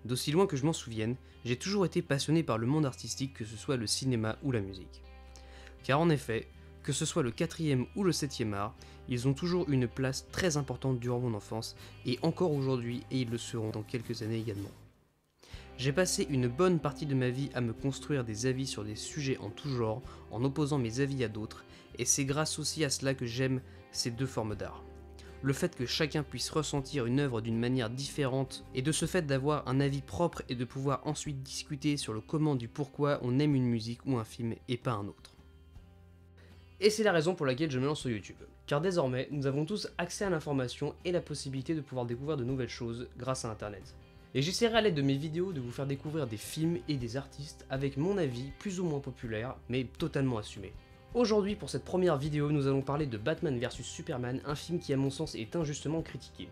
D'aussi loin que je m'en souvienne, j'ai toujours été passionné par le monde artistique, que ce soit le cinéma ou la musique. Car en effet, que ce soit le 4e ou le 7e art, ils ont toujours une place très importante durant mon enfance, et encore aujourd'hui, et ils le seront dans quelques années également. J'ai passé une bonne partie de ma vie à me construire des avis sur des sujets en tout genre, en opposant mes avis à d'autres, et c'est grâce aussi à cela que j'aime ces deux formes d'art. Le fait que chacun puisse ressentir une œuvre d'une manière différente, et de ce fait d'avoir un avis propre et de pouvoir ensuite discuter sur le comment du pourquoi on aime une musique ou un film et pas un autre. Et c'est la raison pour laquelle je me lance sur YouTube. Car désormais, nous avons tous accès à l'information et la possibilité de pouvoir découvrir de nouvelles choses grâce à Internet. Et j'essaierai à l'aide de mes vidéos de vous faire découvrir des films et des artistes avec mon avis plus ou moins populaire, mais totalement assumé. Aujourd'hui, pour cette première vidéo, nous allons parler de Batman vs Superman, un film qui à mon sens est injustement critiqué.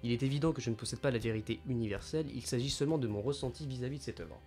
Il est évident que je ne possède pas la vérité universelle, il s'agit seulement de mon ressenti vis-à-vis de cette œuvre.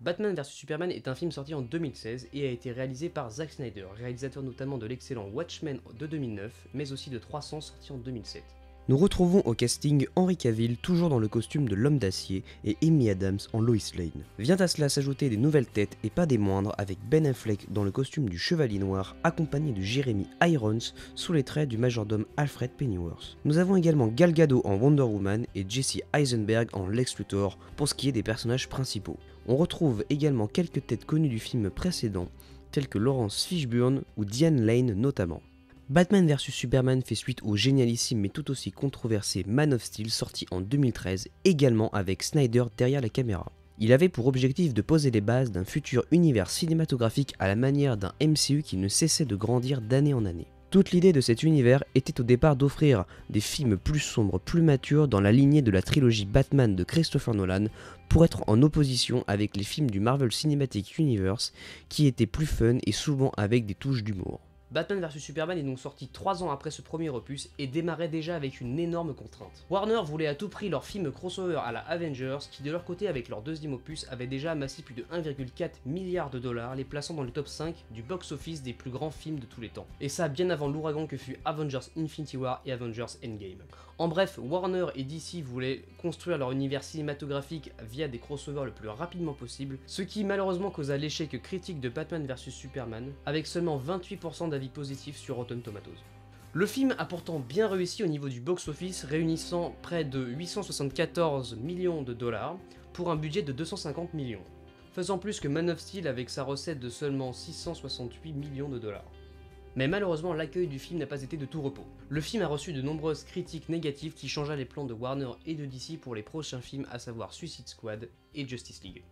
Batman vs Superman est un film sorti en 2016 et a été réalisé par Zack Snyder, réalisateur notamment de l'excellent Watchmen de 2009, mais aussi de 300 sorti en 2007. Nous retrouvons au casting Henry Cavill toujours dans le costume de l'homme d'acier et Amy Adams en Lois Lane. Vient à cela s'ajouter des nouvelles têtes et pas des moindres avec Ben Affleck dans le costume du Chevalier Noir accompagné de Jeremy Irons sous les traits du majordome Alfred Pennyworth. Nous avons également Gal Gadot en Wonder Woman et Jesse Eisenberg en Lex Luthor pour ce qui est des personnages principaux. On retrouve également quelques têtes connues du film précédent, telles que Laurence Fishburne ou Diane Lane notamment. Batman vs Superman fait suite au génialissime mais tout aussi controversé Man of Steel sorti en 2013, également avec Snyder derrière la caméra. Il avait pour objectif de poser les bases d'un futur univers cinématographique à la manière d'un MCU qui ne cessait de grandir d'année en année. Toute l'idée de cet univers était au départ d'offrir des films plus sombres, plus matures dans la lignée de la trilogie Batman de Christopher Nolan pour être en opposition avec les films du Marvel Cinematic Universe qui étaient plus fun et souvent avec des touches d'humour. Batman vs Superman est donc sorti 3 ans après ce premier opus et démarrait déjà avec une énorme contrainte. Warner voulait à tout prix leur film crossover à la Avengers qui de leur côté avec leur deuxième opus avait déjà amassé plus de 1,4 milliard de dollars, les plaçant dans le top 5 du box-office des plus grands films de tous les temps. Et ça bien avant l'ouragan que fut Avengers Infinity War et Avengers Endgame. En bref, Warner et DC voulaient construire leur univers cinématographique via des crossovers le plus rapidement possible, ce qui malheureusement causa l'échec critique de Batman vs Superman, avec seulement 28% d'avis positifs sur Rotten Tomatoes. Le film a pourtant bien réussi au niveau du box-office, réunissant près de 874 millions de dollars pour un budget de 250 millions, faisant plus que Man of Steel avec sa recette de seulement 668 millions de dollars. Mais malheureusement, l'accueil du film n'a pas été de tout repos. Le film a reçu de nombreuses critiques négatives qui changea les plans de Warner et de DC pour les prochains films, à savoir Suicide Squad et Justice League,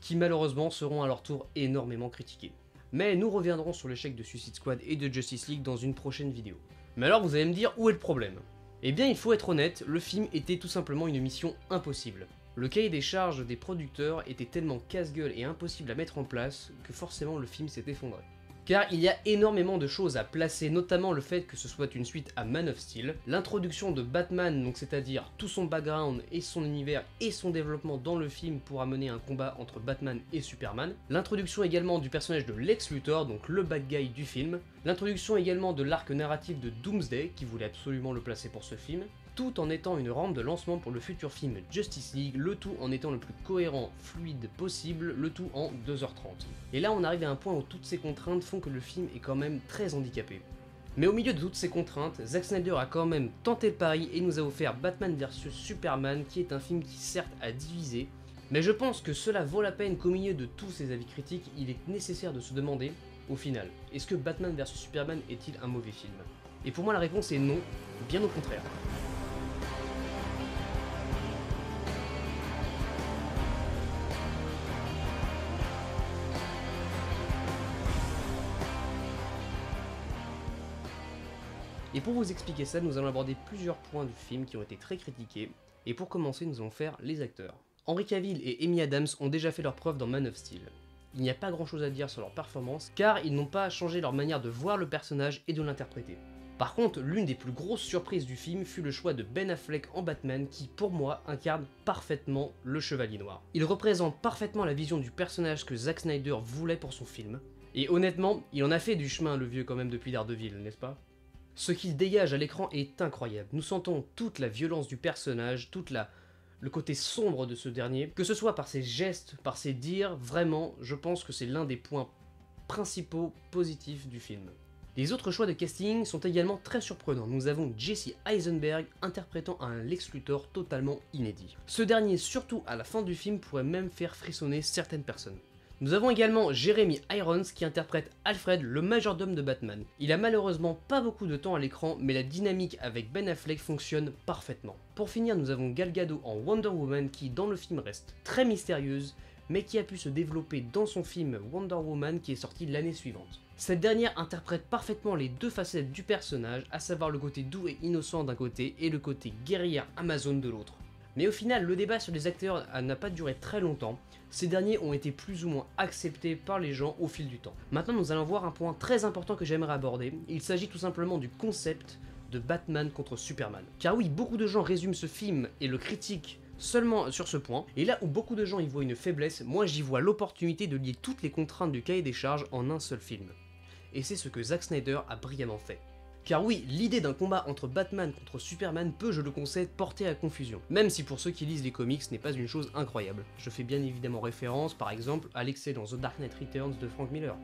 qui malheureusement seront à leur tour énormément critiqués. Mais nous reviendrons sur l'échec de Suicide Squad et de Justice League dans une prochaine vidéo. Mais alors vous allez me dire, où est le problème? Eh bien il faut être honnête, le film était tout simplement une mission impossible. Le cahier des charges des producteurs était tellement casse-gueule et impossible à mettre en place que forcément le film s'est effondré. Car il y a énormément de choses à placer, notamment le fait que ce soit une suite à Man of Steel, l'introduction de Batman, donc c'est-à-dire tout son background et son univers et son développement dans le film pour amener un combat entre Batman et Superman, l'introduction également du personnage de Lex Luthor, donc le bad guy du film, l'introduction également de l'arc narratif de Doomsday, qui voulait absolument le placer pour ce film, tout en étant une rampe de lancement pour le futur film Justice League, le tout en étant le plus cohérent, fluide possible, le tout en 2h30. Et là on arrive à un point où toutes ces contraintes font que le film est quand même très handicapé. Mais au milieu de toutes ces contraintes, Zack Snyder a quand même tenté le pari et nous a offert Batman vs Superman, qui est un film qui certes a divisé, mais je pense que cela vaut la peine qu'au milieu de tous ces avis critiques, il est nécessaire de se demander, au final, est-ce que Batman vs Superman est-il un mauvais film? Et pour moi la réponse est non, bien au contraire. Et pour vous expliquer ça, nous allons aborder plusieurs points du film qui ont été très critiqués, et pour commencer nous allons faire les acteurs. Henry Cavill et Amy Adams ont déjà fait leur preuve dans Man of Steel. Il n'y a pas grand chose à dire sur leur performance, car ils n'ont pas changé leur manière de voir le personnage et de l'interpréter. Par contre, l'une des plus grosses surprises du film fut le choix de Ben Affleck en Batman qui, pour moi, incarne parfaitement le Chevalier Noir. Il représente parfaitement la vision du personnage que Zack Snyder voulait pour son film. Et honnêtement, il en a fait du chemin le vieux quand même depuis Daredevil, n'est-ce pas? Ce qu'il dégage à l'écran est incroyable. Nous sentons toute la violence du personnage, le côté sombre de ce dernier, que ce soit par ses gestes, par ses dires, vraiment, je pense que c'est l'un des points principaux positifs du film. Les autres choix de casting sont également très surprenants. Nous avons Jesse Eisenberg interprétant un Lex Luthor totalement inédit. Ce dernier, surtout à la fin du film, pourrait même faire frissonner certaines personnes. Nous avons également Jeremy Irons qui interprète Alfred, le majordome de Batman. Il a malheureusement pas beaucoup de temps à l'écran, mais la dynamique avec Ben Affleck fonctionne parfaitement. Pour finir, nous avons Gal Gadot en Wonder Woman qui, dans le film, reste très mystérieuse, mais qui a pu se développer dans son film Wonder Woman qui est sorti l'année suivante. Cette dernière interprète parfaitement les deux facettes du personnage, à savoir le côté doux et innocent d'un côté et le côté guerrière amazone de l'autre. Mais au final, le débat sur les acteurs n'a pas duré très longtemps, ces derniers ont été plus ou moins acceptés par les gens au fil du temps. Maintenant, nous allons voir un point très important que j'aimerais aborder, il s'agit tout simplement du concept de Batman contre Superman. Car oui, beaucoup de gens résument ce film et le critiquent seulement sur ce point, et là où beaucoup de gens y voient une faiblesse, moi j'y vois l'opportunité de lier toutes les contraintes du cahier des charges en un seul film. Et c'est ce que Zack Snyder a brillamment fait. Car oui, l'idée d'un combat entre Batman contre Superman peut, je le concède, porter à confusion. Même si pour ceux qui lisent les comics n'est pas une chose incroyable. Je fais bien évidemment référence, par exemple, à l'excellent The Dark Knight Returns de Frank Miller.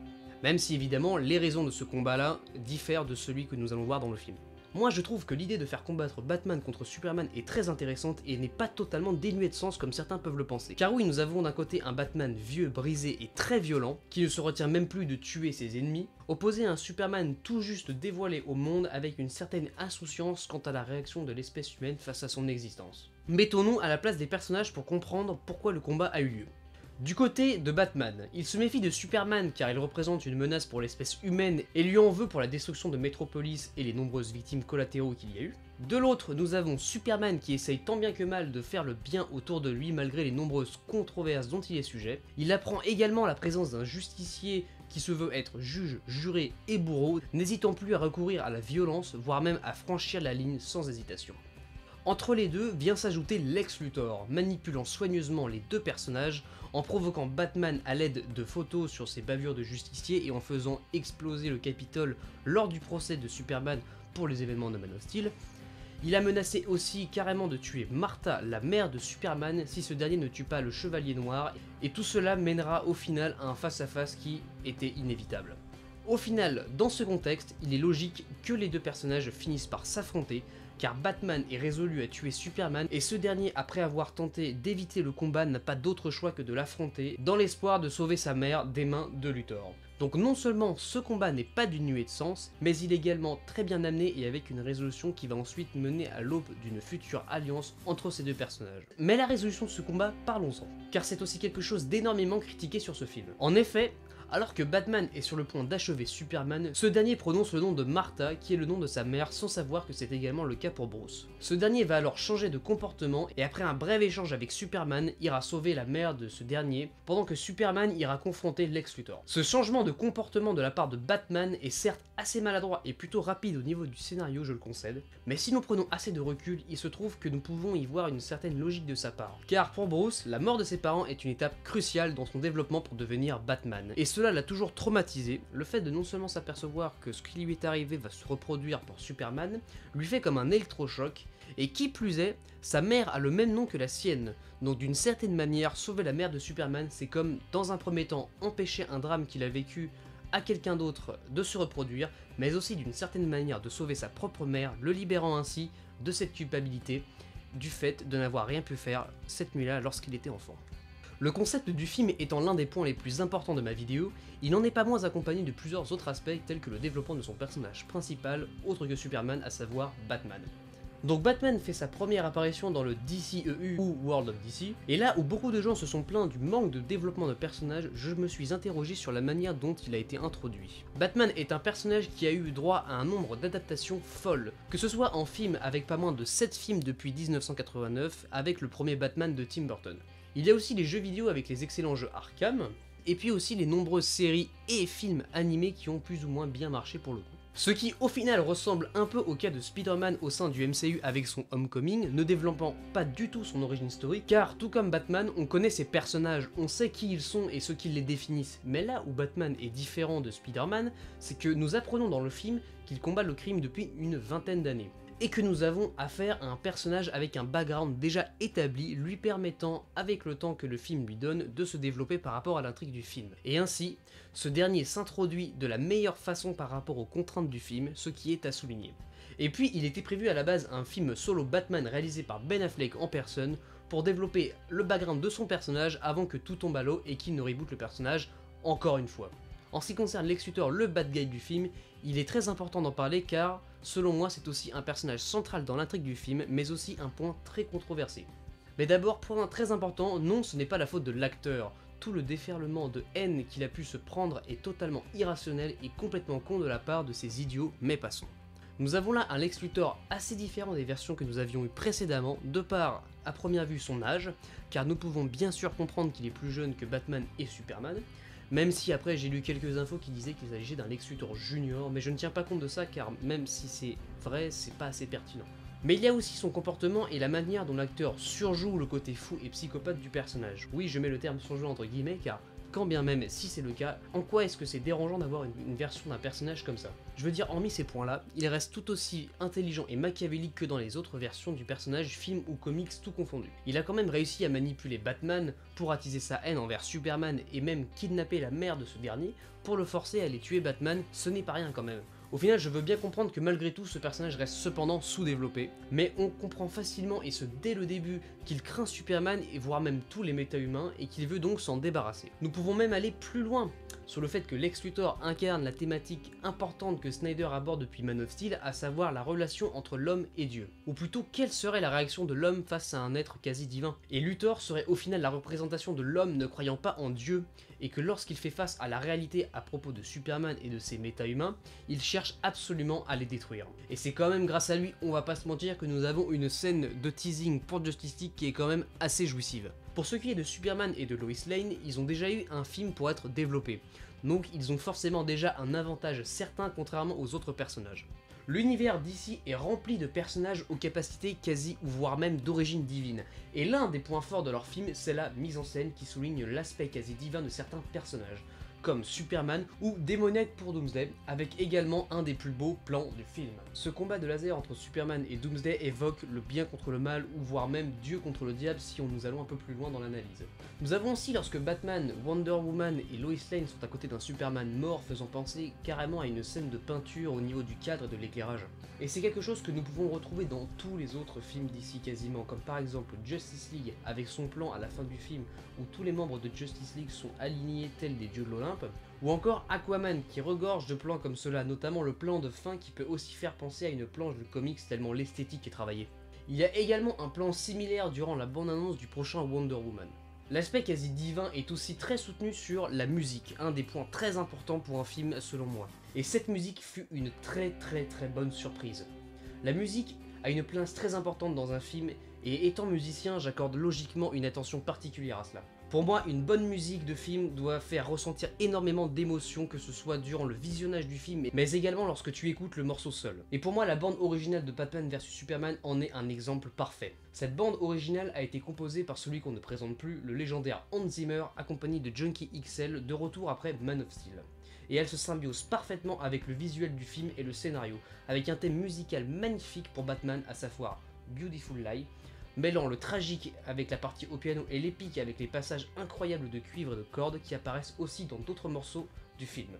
Même si évidemment, les raisons de ce combat-là diffèrent de celui que nous allons voir dans le film. Moi je trouve que l'idée de faire combattre Batman contre Superman est très intéressante et n'est pas totalement dénuée de sens comme certains peuvent le penser. Car oui, nous avons d'un côté un Batman vieux, brisé et très violent, qui ne se retient même plus de tuer ses ennemis, opposé à un Superman tout juste dévoilé au monde avec une certaine insouciance quant à la réaction de l'espèce humaine face à son existence. Mettons-nous à la place des personnages pour comprendre pourquoi le combat a eu lieu. Du côté de Batman, il se méfie de Superman car il représente une menace pour l'espèce humaine et lui en veut pour la destruction de Metropolis et les nombreuses victimes collatéraux qu'il y a eu. De l'autre, nous avons Superman qui essaye tant bien que mal de faire le bien autour de lui malgré les nombreuses controverses dont il est sujet. Il apprend également la présence d'un justicier qui se veut être juge, juré et bourreau, n'hésitant plus à recourir à la violence, voire même à franchir la ligne sans hésitation. Entre les deux vient s'ajouter Lex Luthor, manipulant soigneusement les deux personnages, en provoquant Batman à l'aide de photos sur ses bavures de justicier et en faisant exploser le Capitole lors du procès de Superman pour les événements de Man of Steel. Il a menacé aussi carrément de tuer Martha, la mère de Superman, si ce dernier ne tue pas le Chevalier Noir, et tout cela mènera au final à un face-à-face qui était inévitable. Au final, dans ce contexte, il est logique que les deux personnages finissent par s'affronter, car Batman est résolu à tuer Superman et ce dernier, après avoir tenté d'éviter le combat, n'a pas d'autre choix que de l'affronter dans l'espoir de sauver sa mère des mains de Luthor. Donc non seulement ce combat n'est pas d'une nuée de sens, mais il est également très bien amené et avec une résolution qui va ensuite mener à l'aube d'une future alliance entre ces deux personnages. Mais la résolution de ce combat, parlons-en, car c'est aussi quelque chose d'énormément critiqué sur ce film. En effet, alors que Batman est sur le point d'achever Superman, ce dernier prononce le nom de Martha, qui est le nom de sa mère, sans savoir que c'est également le cas pour Bruce. Ce dernier va alors changer de comportement, et après un bref échange avec Superman, ira sauver la mère de ce dernier, pendant que Superman ira confronter Lex Luthor. Ce changement de comportement de la part de Batman est certes assez maladroit et plutôt rapide au niveau du scénario, je le concède, mais si nous prenons assez de recul, il se trouve que nous pouvons y voir une certaine logique de sa part. Car pour Bruce, la mort de ses parents est une étape cruciale dans son développement pour devenir Batman, et cela l'a toujours traumatisé. Le fait de non seulement s'apercevoir que ce qui lui est arrivé va se reproduire pour Superman, lui fait comme un électrochoc, et qui plus est, sa mère a le même nom que la sienne, donc d'une certaine manière, sauver la mère de Superman, c'est comme, dans un premier temps, empêcher un drame qu'il a vécu à quelqu'un d'autre de se reproduire, mais aussi d'une certaine manière de sauver sa propre mère, le libérant ainsi de cette culpabilité, du fait de n'avoir rien pu faire cette nuit-là lorsqu'il était enfant. Le concept du film étant l'un des points les plus importants de ma vidéo, il n'en est pas moins accompagné de plusieurs autres aspects tels que le développement de son personnage principal, autre que Superman, à savoir Batman. Donc Batman fait sa première apparition dans le DCEU ou World of DC, et là où beaucoup de gens se sont plaints du manque de développement de personnage, je me suis interrogé sur la manière dont il a été introduit. Batman est un personnage qui a eu droit à un nombre d'adaptations folles, que ce soit en film avec pas moins de 7 films depuis 1989, avec le premier Batman de Tim Burton. Il y a aussi les jeux vidéo avec les excellents jeux Arkham, et puis aussi les nombreuses séries et films animés qui ont plus ou moins bien marché pour le coup. Ce qui au final ressemble un peu au cas de Spider-Man au sein du MCU avec son Homecoming, ne développant pas du tout son origin story, car tout comme Batman, on connaît ses personnages, on sait qui ils sont et ce qui les définissent. Mais là où Batman est différent de Spider-Man, c'est que nous apprenons dans le film qu'il combat le crime depuis une vingtaine d'années. Et que nous avons affaire à un personnage avec un background déjà établi, lui permettant, avec le temps que le film lui donne, de se développer par rapport à l'intrigue du film. Et ainsi, ce dernier s'introduit de la meilleure façon par rapport aux contraintes du film, ce qui est à souligner. Et puis, il était prévu à la base un film solo Batman réalisé par Ben Affleck en personne, pour développer le background de son personnage avant que tout tombe à l'eau et qu'il ne reboot le personnage encore une fois. En ce qui concerne Lex Luthor, le bad guy du film, il est très important d'en parler car, selon moi, c'est aussi un personnage central dans l'intrigue du film, mais aussi un point très controversé. Mais d'abord, point très important, non, ce n'est pas la faute de l'acteur. Tout le déferlement de haine qu'il a pu se prendre est totalement irrationnel et complètement con de la part de ces idiots, mais passons. Nous avons là un Lex Luthor assez différent des versions que nous avions eues précédemment, de par, à première vue, son âge, car nous pouvons bien sûr comprendre qu'il est plus jeune que Batman et Superman, même si après j'ai lu quelques infos qui disaient qu'il s'agissait d'un Lex Luthor junior, mais je ne tiens pas compte de ça car même si c'est vrai, c'est pas assez pertinent. Mais il y a aussi son comportement et la manière dont l'acteur surjoue le côté fou et psychopathe du personnage. Oui, je mets le terme surjoue entre guillemets car quand bien même si c'est le cas, en quoi est-ce que c'est dérangeant d'avoir une version d'un personnage comme ça? Je veux dire, hormis ces points-là, il reste tout aussi intelligent et machiavélique que dans les autres versions du personnage, film ou comics tout confondu. Il a quand même réussi à manipuler Batman pour attiser sa haine envers Superman et même kidnapper la mère de ce dernier pour le forcer à aller tuer Batman, ce n'est pas rien quand même. Au final, je veux bien comprendre que malgré tout, ce personnage reste cependant sous-développé, mais on comprend facilement, et ce dès le début, qu'il craint Superman et voire même tous les méta-humains, et qu'il veut donc s'en débarrasser. Nous pouvons même aller plus loin, sur le fait que Lex Luthor incarne la thématique importante que Snyder aborde depuis Man of Steel, à savoir la relation entre l'homme et Dieu. Ou plutôt, quelle serait la réaction de l'homme face à un être quasi divin? Et Luthor serait au final la représentation de l'homme ne croyant pas en Dieu, et que lorsqu'il fait face à la réalité à propos de Superman et de ses méta-humains, il cherche absolument à les détruire. Et c'est quand même grâce à lui, on va pas se mentir, que nous avons une scène de teasing pour Justice League qui est quand même assez jouissive. Pour ce qui est de Superman et de Lois Lane, ils ont déjà eu un film pour être développé, donc ils ont forcément déjà un avantage certain contrairement aux autres personnages. L'univers d'ici est rempli de personnages aux capacités quasi ou voire même d'origine divine, et l'un des points forts de leur film, c'est la mise en scène qui souligne l'aspect quasi divin de certains personnages, comme Superman ou démoniaque pour Doomsday, avec également un des plus beaux plans du film. Ce combat de laser entre Superman et Doomsday évoque le bien contre le mal, ou voire même Dieu contre le diable si nous allons un peu plus loin dans l'analyse. Nous avons aussi lorsque Batman, Wonder Woman et Lois Lane sont à côté d'un Superman mort, faisant penser carrément à une scène de peinture au niveau du cadre et de l'éclairage. Et c'est quelque chose que nous pouvons retrouver dans tous les autres films d'ici quasiment, comme par exemple Justice League avec son plan à la fin du film où tous les membres de Justice League sont alignés tels des dieux de l'Olympe, ou encore Aquaman qui regorge de plans comme cela, notamment le plan de fin qui peut aussi faire penser à une planche de comics tellement l'esthétique est travaillée. Il y a également un plan similaire durant la bande-annonce du prochain Wonder Woman. L'aspect quasi divin est aussi très soutenu sur la musique, un des points très importants pour un film selon moi. Et cette musique fut une très bonne surprise. La musique a une place très importante dans un film, et étant musicien, j'accorde logiquement une attention particulière à cela. Pour moi, une bonne musique de film doit faire ressentir énormément d'émotions, que ce soit durant le visionnage du film, mais également lorsque tu écoutes le morceau seul. Et pour moi, la bande originale de Batman vs Superman en est un exemple parfait. Cette bande originale a été composée par celui qu'on ne présente plus, le légendaire Hans Zimmer, accompagné de Junkie XL, de retour après Man of Steel. Et elle se symbiose parfaitement avec le visuel du film et le scénario, avec un thème musical magnifique pour Batman, à savoir Beautiful Lie, mêlant le tragique avec la partie au piano et l'épique avec les passages incroyables de cuivre et de cordes qui apparaissent aussi dans d'autres morceaux du film.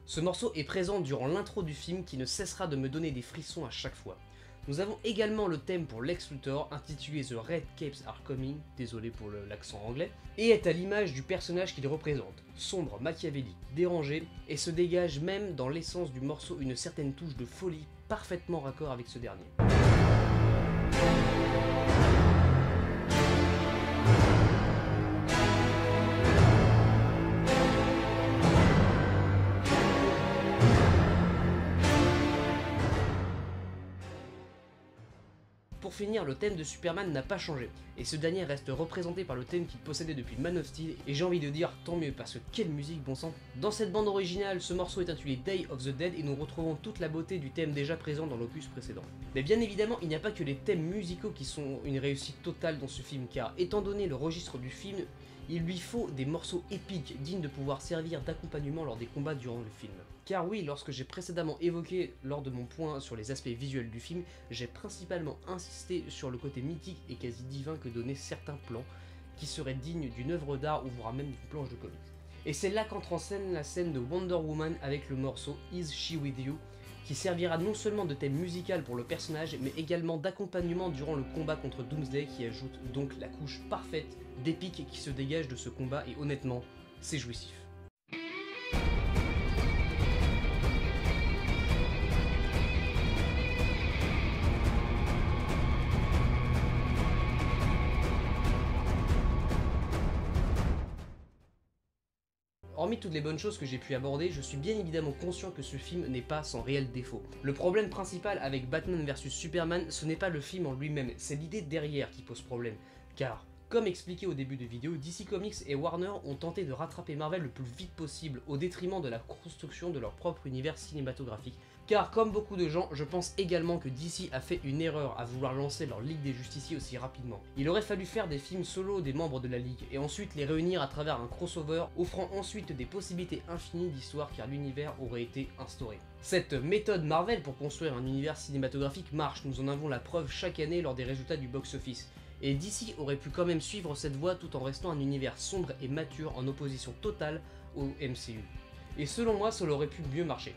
Ce morceau est présent durant l'intro du film qui ne cessera de me donner des frissons à chaque fois. Nous avons également le thème pour Lex Luthor intitulé The Red Capes Are Coming, désolé pour l'accent anglais, et est à l'image du personnage qu'il représente, sombre, machiavélique, dérangé, et se dégage même dans l'essence du morceau une certaine touche de folie parfaitement raccord avec ce dernier. finir, le thème de Superman n'a pas changé, et ce dernier reste représenté par le thème qu'il possédait depuis Man of Steel, et j'ai envie de dire tant mieux, parce que quelle musique, bon sang. Dans cette bande originale, ce morceau est intitulé Day of the Dead, et nous retrouvons toute la beauté du thème déjà présent dans l'opus précédent. Mais bien évidemment, il n'y a pas que les thèmes musicaux qui sont une réussite totale dans ce film, car étant donné le registre du film, il lui faut des morceaux épiques dignes de pouvoir servir d'accompagnement lors des combats durant le film. Car oui, lorsque j'ai précédemment évoqué lors de mon point sur les aspects visuels du film, j'ai principalement insisté sur le côté mythique et quasi divin que donnaient certains plans, qui seraient dignes d'une œuvre d'art ou voire même d'une planche de comics. Et c'est là qu'entre en scène la scène de Wonder Woman avec le morceau Is She With You, qui servira non seulement de thème musical pour le personnage, mais également d'accompagnement durant le combat contre Doomsday, qui ajoute donc la couche parfaite d'épique qui se dégage de ce combat, et honnêtement, c'est jouissif. Hormis toutes les bonnes choses que j'ai pu aborder, je suis bien évidemment conscient que ce film n'est pas sans réel défaut. Le problème principal avec Batman vs Superman, ce n'est pas le film en lui-même, c'est l'idée derrière qui pose problème. Car, comme expliqué au début de vidéo, DC Comics et Warner ont tenté de rattraper Marvel le plus vite possible au détriment de la construction de leur propre univers cinématographique. Car comme beaucoup de gens, je pense également que DC a fait une erreur à vouloir lancer leur Ligue des Justiciers aussi rapidement. Il aurait fallu faire des films solo des membres de la Ligue, et ensuite les réunir à travers un crossover, offrant ensuite des possibilités infinies d'histoire car l'univers aurait été instauré. Cette méthode Marvel pour construire un univers cinématographique marche, nous en avons la preuve chaque année lors des résultats du box-office. Et DC aurait pu quand même suivre cette voie tout en restant un univers sombre et mature en opposition totale au MCU. Et selon moi, cela aurait pu mieux marcher.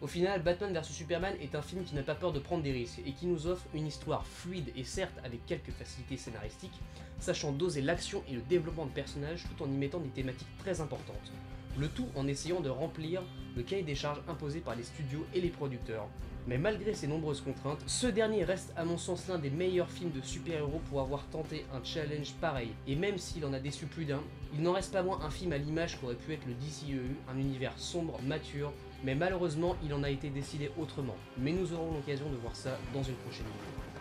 Au final, Batman vs Superman est un film qui n'a pas peur de prendre des risques et qui nous offre une histoire fluide et certes avec quelques facilités scénaristiques, sachant doser l'action et le développement de personnages tout en y mettant des thématiques très importantes. Le tout en essayant de remplir le cahier des charges imposé par les studios et les producteurs. Mais malgré ces nombreuses contraintes, ce dernier reste à mon sens l'un des meilleurs films de super-héros pour avoir tenté un challenge pareil. Et même s'il en a déçu plus d'un, il n'en reste pas moins un film à l'image qu'aurait pu être le DCEU, un univers sombre, mature, mais malheureusement il en a été décidé autrement. Mais nous aurons l'occasion de voir ça dans une prochaine vidéo.